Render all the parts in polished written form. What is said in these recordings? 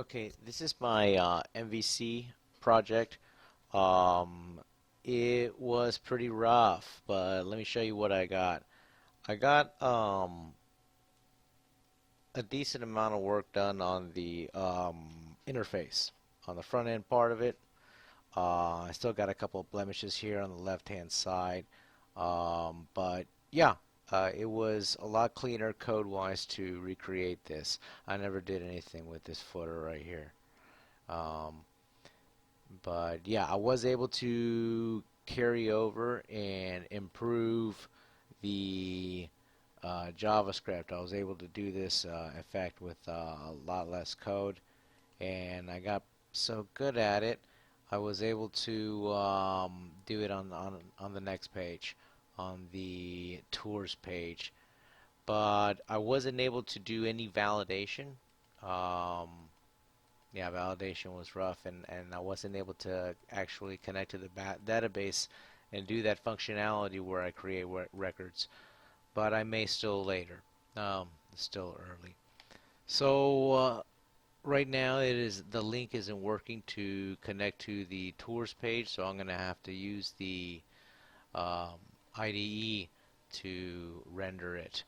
Okay, this is my MVC project. Um, it was pretty rough, but let me show you what I got. I got a decent amount of work done on the interface, on the front end part of it. I still got a couple of blemishes here on the left-hand side, but yeah, it was a lot cleaner code-wise to recreate this. I never did anything with this footer right here. Um, But yeah, I was able to carry over and improve the JavaScript. I was able to do this, in fact, with a lot less code, and I got so good at it, I was able to do it on the next page, on the tours page. But I wasn't able to do any validation. Um, yeah, validation was rough, and I wasn't able to actually connect to the database and do that functionality where I create records. But I may still later. It's still early. So right now it is the link isn't working to connect to the tours page, so I'm gonna have to use the um, IDE to render it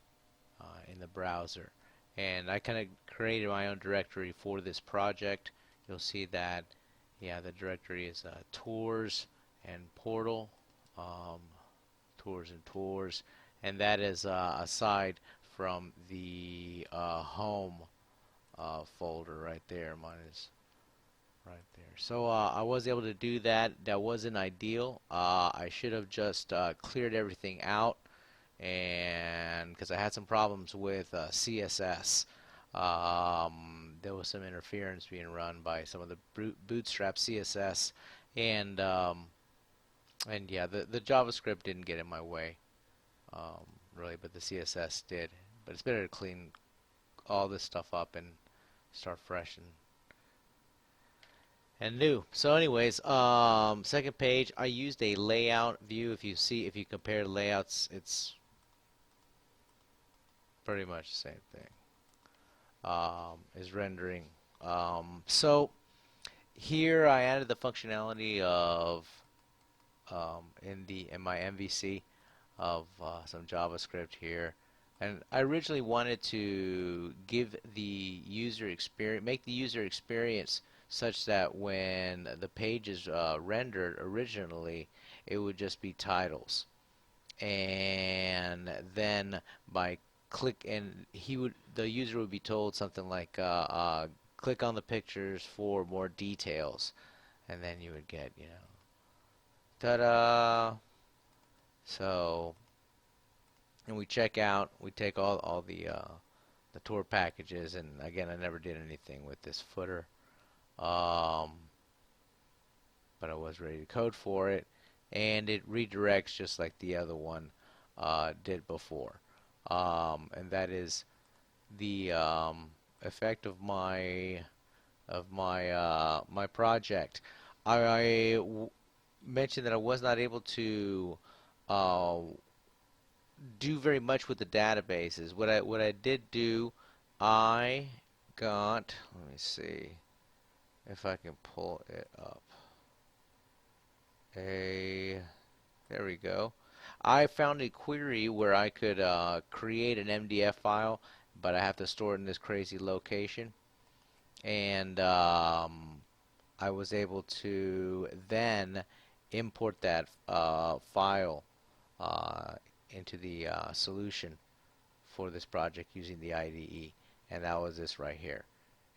in the browser. And I kind of created my own directory for this project. You'll see that, yeah, the directory is tours and portal, um, tours and tours, and that is aside from the home folder right there. Mine is right there. So I was able to do that. That wasn't ideal. I should have just cleared everything out, and because I had some problems with CSS. There was some interference being run by some of the bootstrap CSS, and yeah, the JavaScript didn't get in my way, um, really, but the CSS did. But it's better to clean all this stuff up and start fresh and new. So anyways, second page, I used a layout view. If you compare layouts, it's pretty much the same thing. Is rendering. So here I added the functionality of in my MVC of some JavaScript here, and I originally wanted to give the user experience, make the user experience such that when the page is rendered originally, it would just be titles, and then by click and the user would be told something like click on the pictures for more details, and then you would get, ta-da. So, and we check out, we take all the tour packages, and again, I never did anything with this footer, um, but I was ready to code for it, and it redirects just like the other one did before. And that is the effect of my project. I mentioned that I was not able to uh, do very much with the databases. What I did do, I got. Let me see if I can pull it up. There we go. I found a query where I could create an MDF file, but I have to store it in this crazy location. And I was able to then import that file uh, into the solution for this project using the IDE. And that was this right here.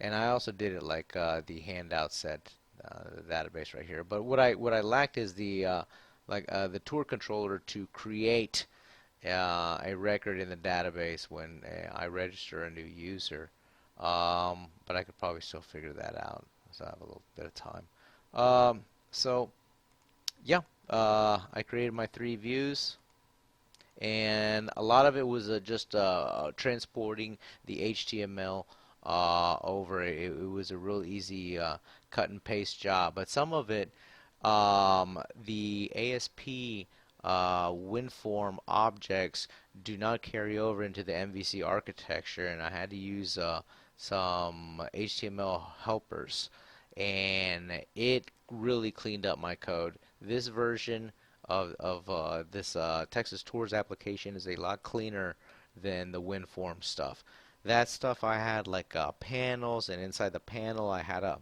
And I also did it like the handout said, the database right here. But what I lacked is the tour controller to create a record in the database when I register a new user. But I could probably still figure that out, so I have a little bit of time. So yeah, I created my 3 views, and a lot of it was just transporting the HTML over. It was a real easy cut and paste job, but some of it, the ASP WinForm objects do not carry over into the MVC architecture, and I had to use some HTML helpers, and it really cleaned up my code. This version of this Texas Tours application is a lot cleaner than the WinForm stuff. That stuff I had like panels, and inside the panel I had a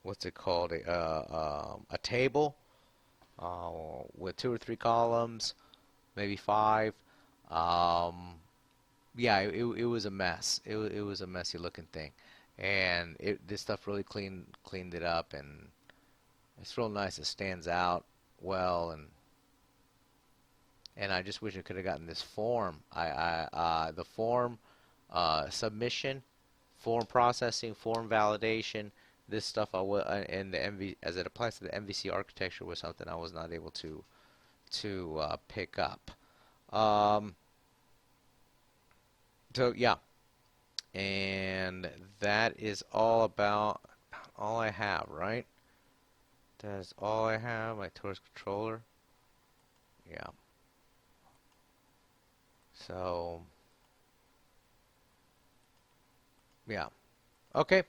what's it called, a table with 2 or 3 columns, maybe 5. Um, yeah, it was a mess. It was a messy looking thing, and this stuff really cleaned it up, and it's real nice. It stands out well, and I just wish I could have gotten this form. The form submission, form processing, form validation. This stuff and the MV as it applies to the MVC architecture was something I was not able to pick up. Um, so yeah, and that is about all I have, right? That's all I have. My Tours controller. Yeah. So yeah. Okay.